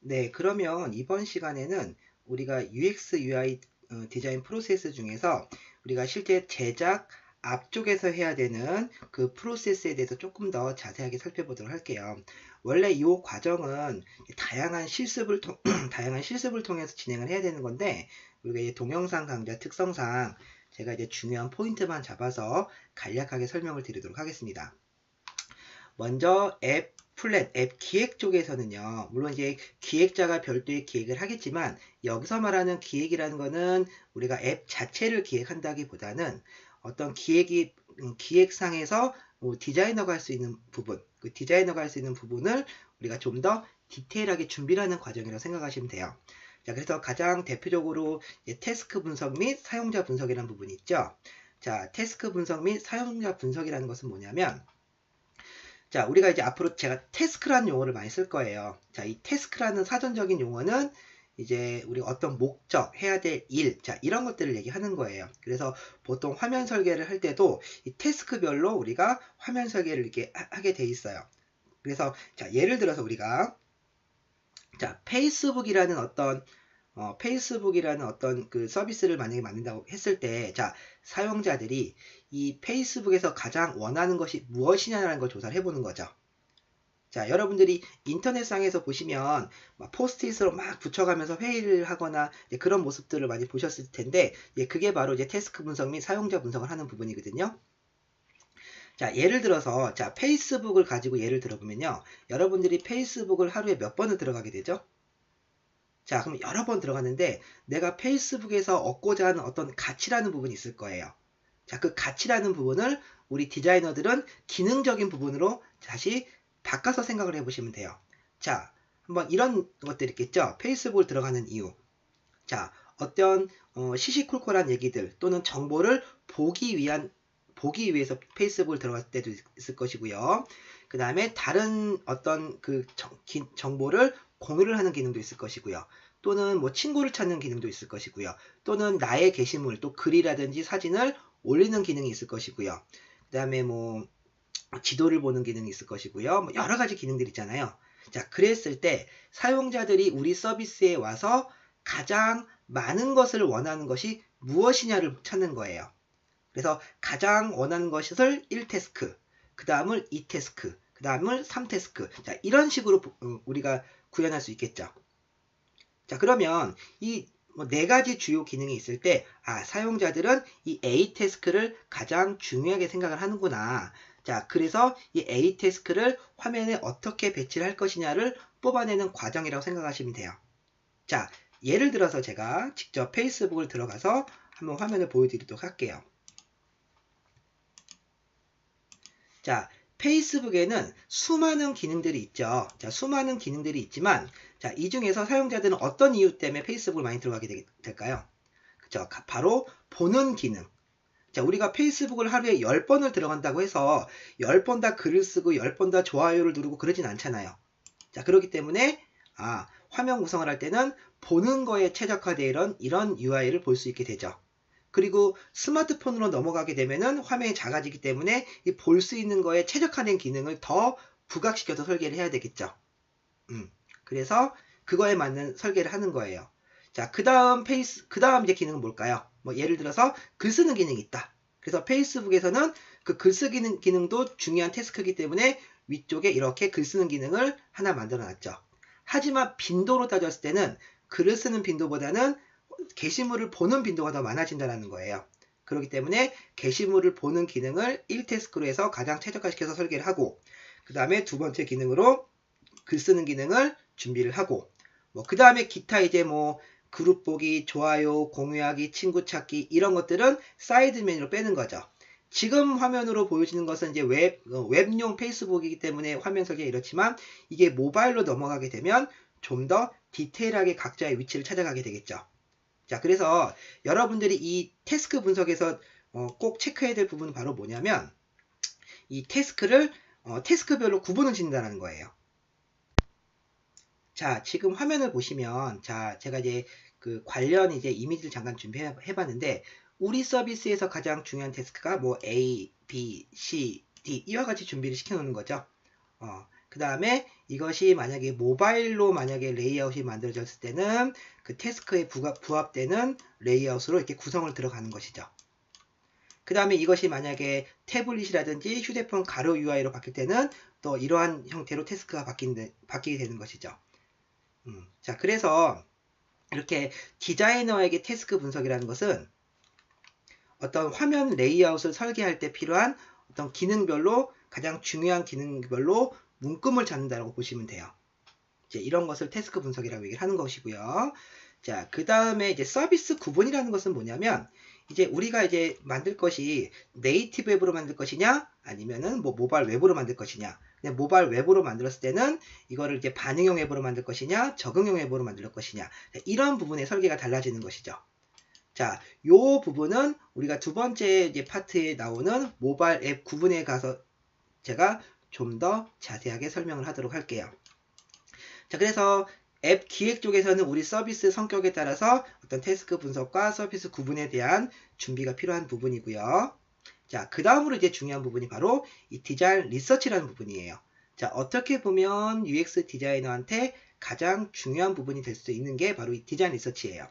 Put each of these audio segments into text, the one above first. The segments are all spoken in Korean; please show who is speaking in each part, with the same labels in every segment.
Speaker 1: 네, 그러면 이번 시간에는 우리가 UX, UI 디자인 프로세스 중에서 우리가 실제 제작 앞쪽에서 해야 되는 그 프로세스에 대해서 조금 더 자세하게 살펴보도록 할게요. 원래 이 과정은 다양한 실습을 다양한 실습을 통해서 진행을 해야 되는 건데, 우리가 이제 동영상 강좌 특성상 제가 이제 중요한 포인트만 잡아서 간략하게 설명을 드리도록 하겠습니다. 먼저 앱 플랫, 앱 기획 쪽에서는요, 물론 이제 기획자가 별도의 기획을 하겠지만, 여기서 말하는 기획이라는 거는 우리가 앱 자체를 기획한다기보다는 어떤 기획상에서 디자이너가 할 수 있는 부분, 그 디자이너가 할 수 있는 부분을 우리가 좀 더 디테일하게 준비를 하는 과정이라고 생각하시면 돼요. 자, 그래서 가장 대표적으로 태스크 분석 및 사용자 분석이라는 부분이 있죠. 자, 태스크 분석 및 사용자 분석이라는 것은 뭐냐면, 자, 우리가 이제 앞으로 제가 태스크라는 용어를 많이 쓸 거예요. 자, 이 태스크라는 사전적인 용어는 이제 우리가 어떤 목적, 해야 될 일, 자, 이런 것들을 얘기하는 거예요. 그래서 보통 화면 설계를 할 때도 이 태스크별로 우리가 화면 설계를 이렇게 하게 돼 있어요. 그래서 자, 예를 들어서 우리가 자, 페이스북이라는 어떤 그 서비스를 만약에 만든다고 했을 때, 자, 사용자들이 이 페이스북에서 가장 원하는 것이 무엇이냐라는 걸 조사를 해보는 거죠. 자, 여러분들이 인터넷상에서 보시면 막 포스트잇으로 막 붙여가면서 회의를 하거나 그런 모습들을 많이 보셨을 텐데, 그게 바로 이제 태스크 분석 및 사용자 분석을 하는 부분이거든요. 자, 예를 들어서, 자, 페이스북을 가지고 예를 들어보면요. 여러분들이 페이스북을 하루에 몇 번을 들어가게 되죠? 자, 그럼 여러 번 들어갔는데 내가 페이스북에서 얻고자 하는 어떤 가치라는 부분이 있을 거예요. 자, 그 가치라는 부분을 우리 디자이너들은 기능적인 부분으로 다시 바꿔서 생각을 해보시면 돼요. 자, 한번 이런 것들 있겠죠? 페이스북을 들어가는 이유. 자, 어떤 시시콜콜한 얘기들 또는 정보를 보기 위해서 페이스북을 들어갔을 때도 있을 것이고요. 그 다음에 다른 어떤 그 정보를 공유를 하는 기능도 있을 것이고요. 또는 뭐 친구를 찾는 기능도 있을 것이고요. 또는 나의 게시물, 또 글이라든지 사진을 올리는 기능이 있을 것이고요. 그 다음에 뭐 지도를 보는 기능이 있을 것이고요. 뭐 여러 가지 기능들 있잖아요. 자, 그랬을 때 사용자들이 우리 서비스에 와서 가장 많은 것을 원하는 것이 무엇이냐를 찾는 거예요. 그래서 가장 원하는 것을 1태스크, 그 다음을 2태스크, 그 다음을 3태스크. 자, 이런 식으로 우리가 구현할 수 있겠죠. 자, 그러면 이 네 가지 주요 기능이 있을 때, 아, 사용자들은 이 A 태스크를 가장 중요하게 생각을 하는구나. 자, 그래서 이 A 태스크를 화면에 어떻게 배치를 할 것이냐를 뽑아내는 과정이라고 생각하시면 돼요. 자, 예를 들어서 제가 직접 페이스북을 들어가서 한번 화면을 보여드리도록 할게요. 자, 페이스북에는 수많은 기능들이 있죠. 자, 수많은 기능들이 있지만, 자, 이 중에서 사용자들은 어떤 이유 때문에 페이스북을 많이 들어가게 될까요? 그쵸. 바로 보는 기능. 자, 우리가 페이스북을 하루에 10번을 들어간다고 해서 10번 다 글을 쓰고 10번 다 좋아요를 누르고 그러진 않잖아요. 자, 그렇기 때문에, 아, 화면 구성을 할 때는 보는 거에 최적화되어 이런 UI를 볼 수 있게 되죠. 그리고 스마트폰으로 넘어가게 되면은 화면이 작아지기 때문에 볼 수 있는 거에 최적화된 기능을 더 부각시켜서 설계를 해야 되겠죠. 그래서 그거에 맞는 설계를 하는 거예요. 자, 그 다음 이제 기능은 뭘까요? 뭐 예를 들어서 글 쓰는 기능이 있다. 그래서 페이스북에서는 그 글 쓰기는 기능도 중요한 태스크이기 때문에 위쪽에 이렇게 글 쓰는 기능을 하나 만들어 놨죠. 하지만 빈도로 따졌을 때는 글을 쓰는 빈도보다는 게시물을 보는 빈도가 더 많아진다는 거예요. 그렇기 때문에 게시물을 보는 기능을 1태스크로 해서 가장 최적화시켜서 설계를 하고, 그 다음에 두 번째 기능으로 글 쓰는 기능을 준비를 하고, 뭐 그 다음에 기타 이제 뭐 그룹 보기, 좋아요, 공유하기, 친구 찾기 이런 것들은 사이드 메뉴로 빼는 거죠. 지금 화면으로 보여지는 것은 이제 웹용 페이스북이기 때문에 화면 설계가 이렇지만, 이게 모바일로 넘어가게 되면 좀 더 디테일하게 각자의 위치를 찾아가게 되겠죠. 자, 그래서 여러분들이 이 태스크 분석에서 꼭 체크해야 될 부분은 바로 뭐냐면, 이 태스크를 태스크별로 구분을 짓는다는 거예요. 자, 지금 화면을 보시면, 자, 제가 이제 그 관련 이제 이미지를 잠깐 준비해 봤는데, 우리 서비스에서 가장 중요한 태스크가 뭐 A, B, C, D 이와 같이 준비를 시켜 놓는 거죠. 그 다음에 이것이 만약에 모바일로 만약에 레이아웃이 만들어졌을 때는 그 태스크에 부합되는 레이아웃으로 이렇게 구성을 들어가는 것이죠. 그 다음에 이것이 만약에 태블릿이라든지 휴대폰 가로 UI로 바뀔 때는 또 이러한 형태로 태스크가 바뀌게 되는 것이죠. 자, 그래서 이렇게 디자이너에게 태스크 분석이라는 것은 어떤 화면 레이아웃을 설계할 때 필요한 어떤 기능별로 가장 중요한 기능별로 문금을 찾는다고 보시면 돼요. 이제 이런 것을 태스크 분석이라고 얘기를 하는 것이고요. 자, 그 다음에 이제 서비스 구분이라는 것은 뭐냐면 이제 우리가 이제 만들 것이 네이티브 웹으로 만들 것이냐 아니면은 뭐 모바일 웹으로 만들 것이냐. 그냥 모바일 웹으로 만들었을 때는 이거를 이제 반응형 웹으로 만들 것이냐 적응형 웹으로 만들 것이냐. 이런 부분의 설계가 달라지는 것이죠. 자, 요 부분은 우리가 두 번째 이제 파트에 나오는 모바일 앱 구분에 가서 제가 좀 더 자세하게 설명을 하도록 할게요. 자, 그래서 앱 기획 쪽에서는 우리 서비스 성격에 따라서 어떤 태스크 분석과 서비스 구분에 대한 준비가 필요한 부분이고요. 자, 그 다음으로 이제 중요한 부분이 바로 이 디자인 리서치라는 부분이에요. 자, 어떻게 보면 UX 디자이너한테 가장 중요한 부분이 될 수 있는 게 바로 이 디자인 리서치예요.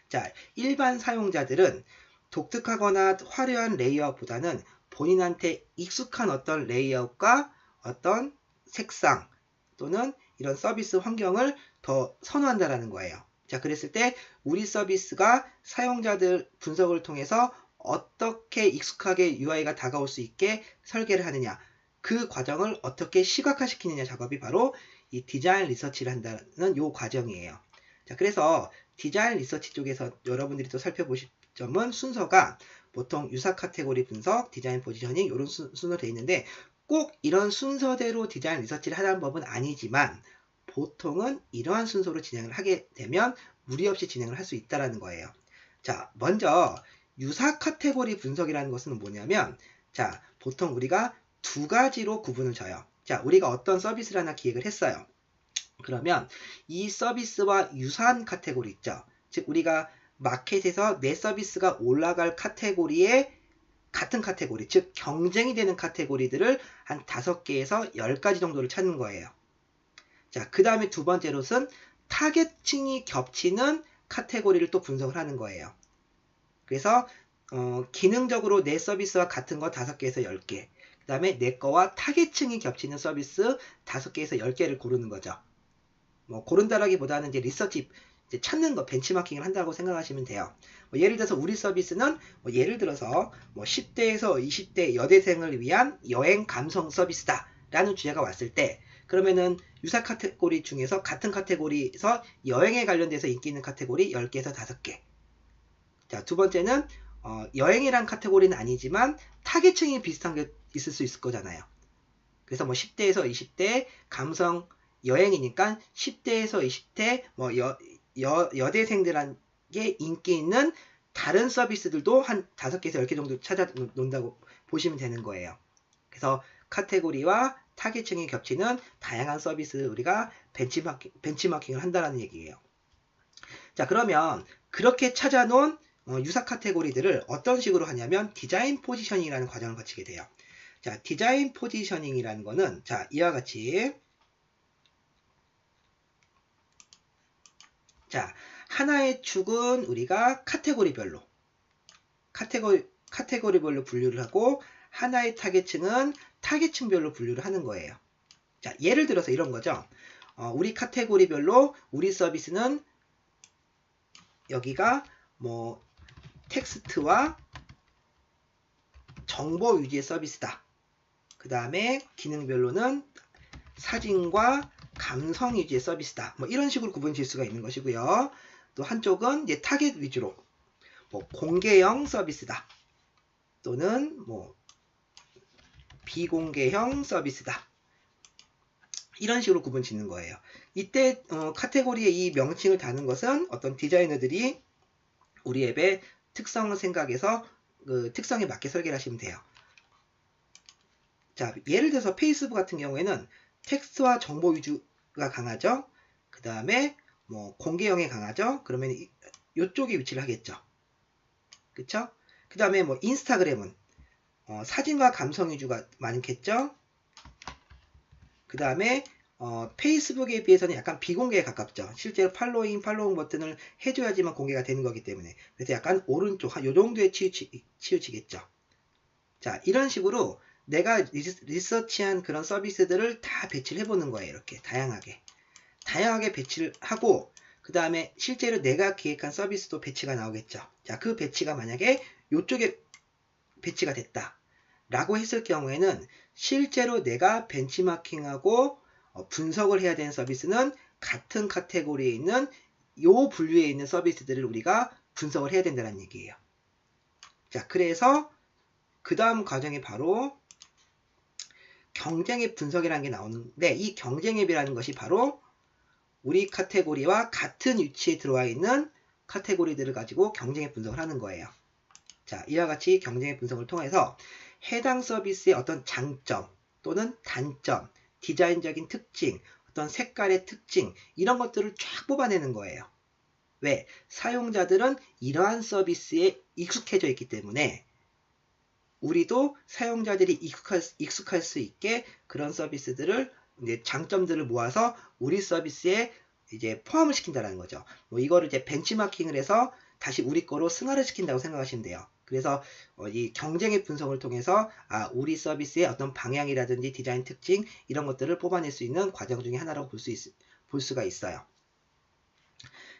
Speaker 1: 자, 일반 사용자들은 독특하거나 화려한 레이아웃보다는 본인한테 익숙한 어떤 레이아웃과 어떤 색상 또는 이런 서비스 환경을 더 선호한다라는 거예요. 자, 그랬을 때 우리 서비스가 사용자들 분석을 통해서 어떻게 익숙하게 UI가 다가올 수 있게 설계를 하느냐, 그 과정을 어떻게 시각화시키느냐 작업이 바로 이 디자인 리서치를 한다는 요 과정이에요. 자, 그래서 디자인 리서치 쪽에서 여러분들이 또 살펴보실 점은 순서가 보통 유사 카테고리 분석, 디자인 포지셔닝 이런 순서로 되어 있는데 꼭 이런 순서대로 디자인 리서치를 하라는 법은 아니지만 보통은 이러한 순서로 진행을 하게 되면 무리 없이 진행을 할 수 있다는 거예요. 자, 먼저 유사 카테고리 분석이라는 것은 뭐냐면 자, 보통 우리가 두 가지로 구분을 져요. 자, 우리가 어떤 서비스를 하나 기획을 했어요. 그러면 이 서비스와 유사한 카테고리 있죠. 즉 우리가 마켓에서 내 서비스가 올라갈 카테고리에 같은 카테고리, 즉 경쟁이 되는 카테고리들을 한 5개에서 10가지 정도를 찾는 거예요. 자, 그 다음에 두 번째로는 타겟층이 겹치는 카테고리를 또 분석을 하는 거예요. 그래서 기능적으로 내 서비스와 같은 거 5개에서 10개, 그 다음에 내 거와 타겟층이 겹치는 서비스 5개에서 10개를 고르는 거죠. 뭐 고른다라기보다는 이제 리서치 이제 찾는 거 벤치마킹을 한다고 생각하시면 돼요. 뭐 예를 들어서 우리 서비스는 뭐 예를 들어서 뭐 10대에서 20대 여대생을 위한 여행 감성 서비스다 라는 주제가 왔을 때 그러면은 유사 카테고리 중에서 같은 카테고리에서 여행에 관련돼서 인기 있는 카테고리 10개에서 5개. 자, 두 번째는 여행이란 카테고리는 아니지만 타겟층이 비슷한 게 있을 수 있을 거잖아요. 그래서 뭐 10대에서 20대 감성 여행이니까 10대에서 20대 뭐 여대생들에게 인기 있는 다른 서비스들도 한 5개에서 10개 정도 찾아 놓는다고 보시면 되는 거예요. 그래서 카테고리와 타겟층이 겹치는 다양한 서비스를 우리가 벤치마킹을 한다는 얘기예요. 자, 그러면 그렇게 찾아놓은 유사 카테고리들을 어떤 식으로 하냐면 디자인 포지셔닝이라는 과정을 거치게 돼요. 자, 디자인 포지셔닝이라는 거는 자, 이와 같이 자, 하나의 축은 우리가 카테고리별로 분류를 하고 하나의 타겟층은 타겟층별로 분류를 하는 거예요. 자, 예를 들어서 이런 거죠. 우리 카테고리별로 우리 서비스는 여기가 뭐 텍스트와 정보 위주의 서비스다. 그 다음에 기능별로는 사진과 감성 위주의 서비스다. 뭐 이런 식으로 구분 질 수가 있는 것이고요. 또 한쪽은 이제 타겟 위주로 뭐 공개형 서비스다. 또는 뭐 비공개형 서비스다. 이런 식으로 구분 짓는 거예요. 이때 카테고리의 이 명칭을 다는 것은 어떤 디자이너들이 우리 앱의 특성을 생각해서 그 특성에 맞게 설계를 하시면 돼요. 자, 예를 들어서 페이스북 같은 경우에는 텍스트와 정보 위주가 강하죠. 그 다음에 뭐 공개형이 강하죠. 그러면 이쪽에 위치를 하겠죠. 그쵸? 그 다음에 뭐 인스타그램은 사진과 감성 위주가 많겠죠. 그 다음에 페이스북에 비해서는 약간 비공개에 가깝죠. 실제로 팔로잉 버튼을 해줘야지만 공개가 되는 거기 때문에. 그래서 약간 오른쪽, 요 정도에 치우치겠죠. 자, 이런 식으로 내가 리서치한 그런 서비스들을 다 배치를 해보는 거예요. 이렇게 다양하게 배치를 하고, 그 다음에 실제로 내가 기획한 서비스도 배치가 나오겠죠. 자, 그 배치가 만약에 이쪽에 배치가 됐다 라고 했을 경우에는 실제로 내가 벤치마킹하고 분석을 해야 되는 서비스는 같은 카테고리에 있는 요 분류에 있는 서비스들을 우리가 분석을 해야 된다는 얘기예요. 자, 그래서 그 다음 과정이 바로 경쟁 앱 분석이라는 게 나오는데, 이 경쟁 앱이라는 것이 바로 우리 카테고리와 같은 위치에 들어와 있는 카테고리들을 가지고 경쟁 앱 분석을 하는 거예요. 자, 이와 같이 경쟁 앱 분석을 통해서 해당 서비스의 어떤 장점 또는 단점, 디자인적인 특징, 어떤 색깔의 특징, 이런 것들을 쫙 뽑아내는 거예요. 왜? 사용자들은 이러한 서비스에 익숙해져 있기 때문에 우리도 사용자들이 익숙할 수 있게 그런 서비스들을, 이제 장점들을 모아서 우리 서비스에 이제 포함을 시킨다는 거죠. 뭐 이거를 이제 벤치마킹을 해서 다시 우리 거로 승화를 시킨다고 생각하시면 돼요. 그래서 이 경쟁의 분석을 통해서 우리 서비스의 어떤 방향이라든지 디자인 특징 이런 것들을 뽑아낼 수 있는 과정 중에 하나라고 볼 수가 있어요.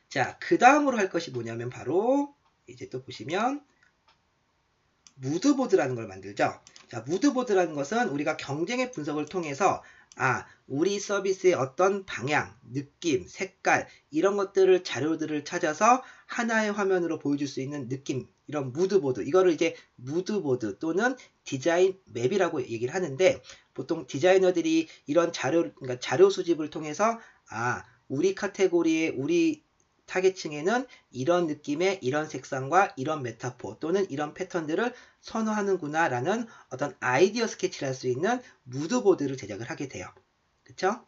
Speaker 1: 자, 그 다음으로 할 것이 뭐냐면 바로 이제 또 보시면 무드보드라는 걸 만들죠. 자, 무드보드라는 것은 우리가 경쟁의 분석을 통해서 우리 서비스의 어떤 방향, 느낌, 색깔 이런 것들을 자료들을 찾아서 하나의 화면으로 보여줄 수 있는 느낌, 이런 무드보드, 이거를 이제 무드보드 또는 디자인 맵이라고 얘기를 하는데, 보통 디자이너들이 이런 그러니까 자료 수집을 통해서 우리 카테고리에 우리 타겟층에는 이런 느낌의 이런 색상과 이런 메타포 또는 이런 패턴들을 선호하는구나 라는 어떤 아이디어 스케치를 할 수 있는 무드보드를 제작을 하게 돼요. 그쵸?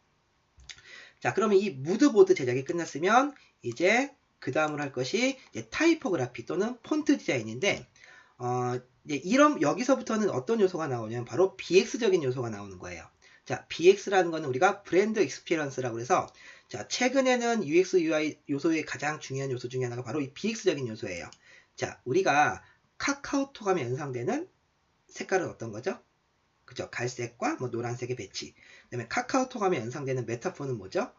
Speaker 1: 자, 그러면 이 무드보드 제작이 끝났으면 이제 그 다음으로 할 것이 이제 타이포그래피 또는 폰트 디자인인데, 이제 여기서부터는 어떤 요소가 나오냐면 바로 BX적인 요소가 나오는 거예요. 자, BX라는 거는 우리가 브랜드 익스피리언스라고 해서, 자, 최근에는 UX, UI 요소의 가장 중요한 요소 중에 하나가 바로 이 BX적인 요소예요. 자, 우리가 카카오톡 하면 연상되는 색깔은 어떤 거죠? 그죠? 갈색과 뭐 노란색의 배치. 그 다음에 카카오톡 하면 연상되는 메타포는 뭐죠?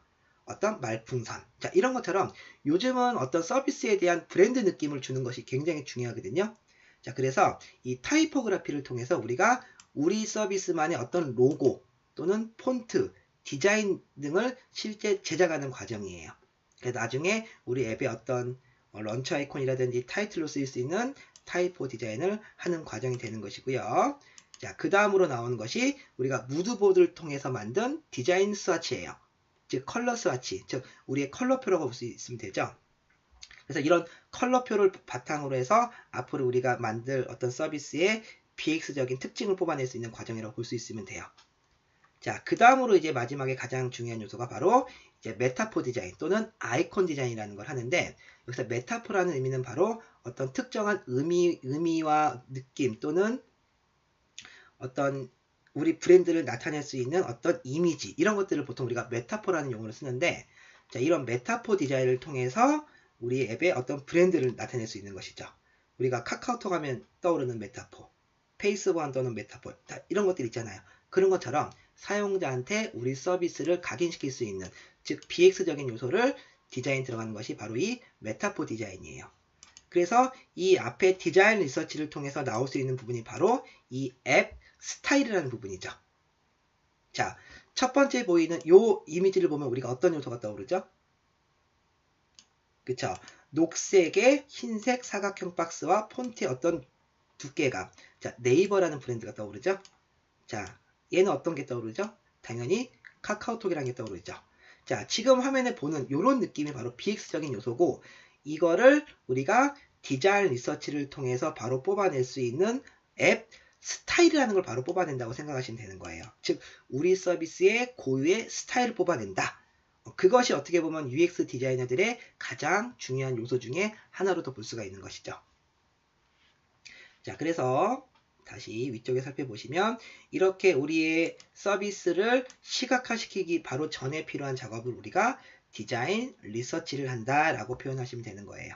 Speaker 1: 어떤 말풍선. 자, 이런 것처럼 요즘은 어떤 서비스에 대한 브랜드 느낌을 주는 것이 굉장히 중요하거든요. 자, 그래서 이 타이포그래피를 통해서 우리가 우리 서비스만의 어떤 로고 또는 폰트, 디자인 등을 실제 제작하는 과정이에요. 그래서 나중에 우리 앱의 어떤 런처 아이콘이라든지 타이틀로 쓰일 수 있는 타이포 디자인을 하는 과정이 되는 것이고요. 자, 그 다음으로 나오는 것이 우리가 무드보드를 통해서 만든 디자인 스와치예요. 즉 컬러 스와치, 즉 우리의 컬러표라고 볼 수 있으면 되죠. 그래서 이런 컬러표를 바탕으로 해서 앞으로 우리가 만들 어떤 서비스의 BX적인 특징을 뽑아낼 수 있는 과정이라고 볼 수 있으면 돼요. 자, 그 다음으로 이제 마지막에 가장 중요한 요소가 바로 이제 메타포 디자인 또는 아이콘 디자인이라는 걸 하는데, 여기서 메타포라는 의미는 바로 어떤 특정한 의미와 느낌 또는 어떤 우리 브랜드를 나타낼 수 있는 어떤 이미지, 이런 것들을 보통 우리가 메타포라는 용어를 쓰는데, 자, 이런 메타포 디자인을 통해서 우리 앱의 어떤 브랜드를 나타낼 수 있는 것이죠. 우리가 카카오톡 하면 떠오르는 메타포, 페이스북 하면 떠오르는 메타포, 이런 것들 있잖아요. 그런 것처럼 사용자한테 우리 서비스를 각인시킬 수 있는, 즉 BX적인 요소를 디자인 들어가는 것이 바로 이 메타포 디자인이에요. 그래서 이 앞에 디자인 리서치를 통해서 나올 수 있는 부분이 바로 이 앱 스타일이라는 부분이죠. 자, 첫 번째 보이는 요 이미지를 보면 우리가 어떤 요소가 떠오르죠? 그쵸? 녹색의 흰색 사각형 박스와 폰트의 어떤 두께감. 자, 네이버라는 브랜드가 떠오르죠? 자, 얘는 어떤 게 떠오르죠? 당연히 카카오톡이라는 게 떠오르죠. 자, 지금 화면에 보는 요런 느낌이 바로 BX적인 요소고, 이거를 우리가 디자인 리서치를 통해서 바로 뽑아낼 수 있는 앱 스타일이라는 걸 바로 뽑아낸다고 생각하시면 되는 거예요. 즉, 우리 서비스의 고유의 스타일을 뽑아낸다. 그것이 어떻게 보면 UX 디자이너들의 가장 중요한 요소 중에 하나로도 볼 수가 있는 것이죠. 자, 그래서 다시 위쪽에 살펴보시면 이렇게 우리의 서비스를 시각화시키기 바로 전에 필요한 작업을 우리가 디자인 리서치를 한다라고 표현하시면 되는 거예요.